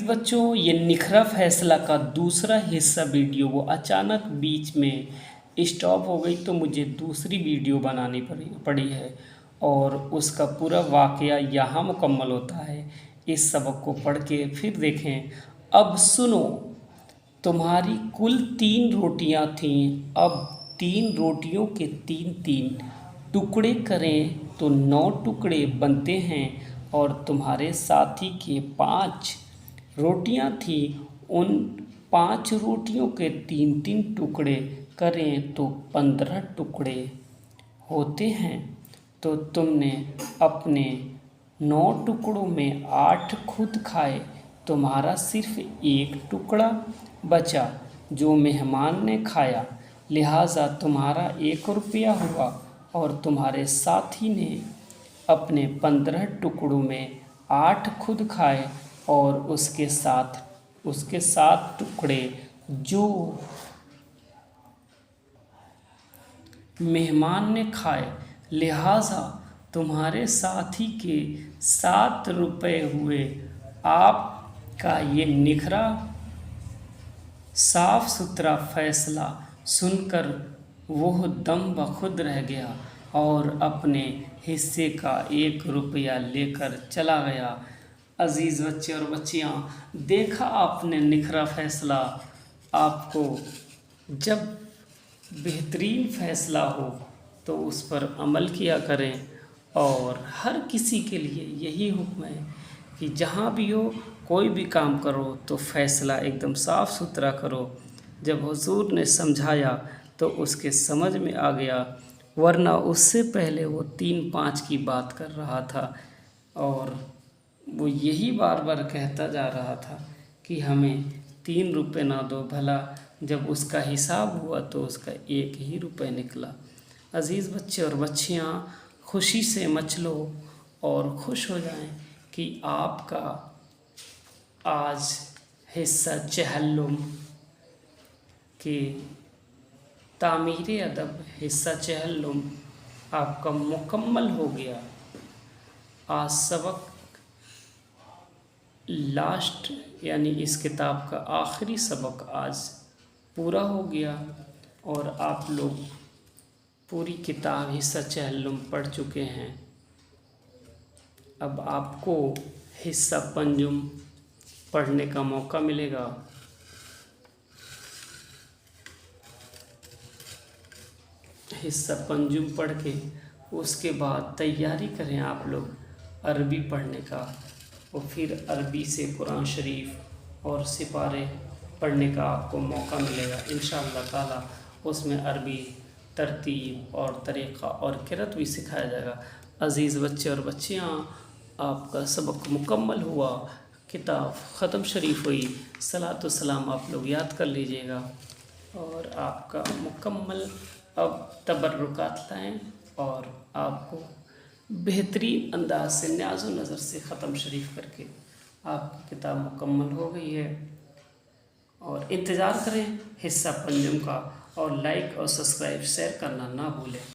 अजीज़ बच्चों, ये निखरा फैसला का दूसरा हिस्सा वीडियो वो अचानक बीच में स्टॉप हो गई, तो मुझे दूसरी वीडियो बनानी पड़ी है और उसका पूरा वाक़या यहाँ मुकम्मल होता है। इस सबक को पढ़ के फिर देखें। अब सुनो, तुम्हारी कुल 3 रोटियां थीं, अब 3 रोटियों के 3-3 टुकड़े करें तो 9 टुकड़े बनते हैं, और तुम्हारे साथी के 5 रोटियां थीं, उन 5 रोटियों के 3-3 टुकड़े करें तो 15 टुकड़े होते हैं। तो तुमने अपने 9 टुकड़ों में 8 खुद खाए, तुम्हारा सिर्फ 1 टुकड़ा बचा जो मेहमान ने खाया, लिहाजा तुम्हारा 1 रुपया हुआ, और तुम्हारे साथी ने अपने 15 टुकड़ों में 8 खुद खाए और उसके 7 टुकड़े जो मेहमान ने खाए, लिहाजा तुम्हारे साथी के 7 रुपये हुए। आपका ये निखरा साफ सुथरा फैसला सुनकर वह दम बखुद रह गया और अपने हिस्से का 1 रुपया लेकर चला गया। अजीज़ बच्चे और बच्चियाँ, देखा आपने निखरा फैसला। आपको जब बेहतरीन फ़ैसला हो तो उस पर अमल किया करें, और हर किसी के लिए यही हुक्म है कि जहाँ भी हो, कोई भी काम करो तो फ़ैसला एकदम साफ़ सुथरा करो। जब हुजूर ने समझाया तो उसके समझ में आ गया, वरना उससे पहले वो 3-5 की बात कर रहा था और वो यही बार बार कहता जा रहा था कि हमें 3 रुपये ना दो। भला जब उसका हिसाब हुआ तो उसका 1 ही रुपये निकला। अजीज़ बच्चे और बच्चियाँ, खुशी से मचलो और खुश हो जाएं कि आपका आज हिस्सा चहल्लुम के तामीर अदब हिस्सा चहल्लुम आपका मुकम्मल हो गया। आज सबक लास्ट यानी इस किताब का आखिरी सबक आज पूरा हो गया और आप लोग पूरी किताब हिस्सा चहल्लुम पढ़ चुके हैं। अब आपको हिस्सा पंजुम पढ़ने का मौका मिलेगा। हिस्सा पंजुम पढ़ के उसके बाद तैयारी करें आप लोग अरबी पढ़ने का, और फिर अरबी से कुरान शरीफ और सिपारे पढ़ने का आपको मौका मिलेगा इंशाअल्लाह ताला। उसमें अरबी तरतीब और तरीक़ा और क़िरात भी सिखाया जाएगा। अज़ीज़ बच्चे और बच्चियाँ, आपका सबक मुकम्मल हुआ, किताब ख़त्म शरीफ हुई। सलातो सलाम आप लोग याद कर लीजिएगा और आपका मुकम्मल अब तबर्रुकात लाएँ और आपको बेहतरीन अंदाज से न्याज़ो नज़र से ख़त्म शरीफ करके आपकी किताब मुकम्मल हो गई है। और इंतज़ार करें हिस्सा पंजुम का, और लाइक और सब्सक्राइब शेयर करना ना भूलें।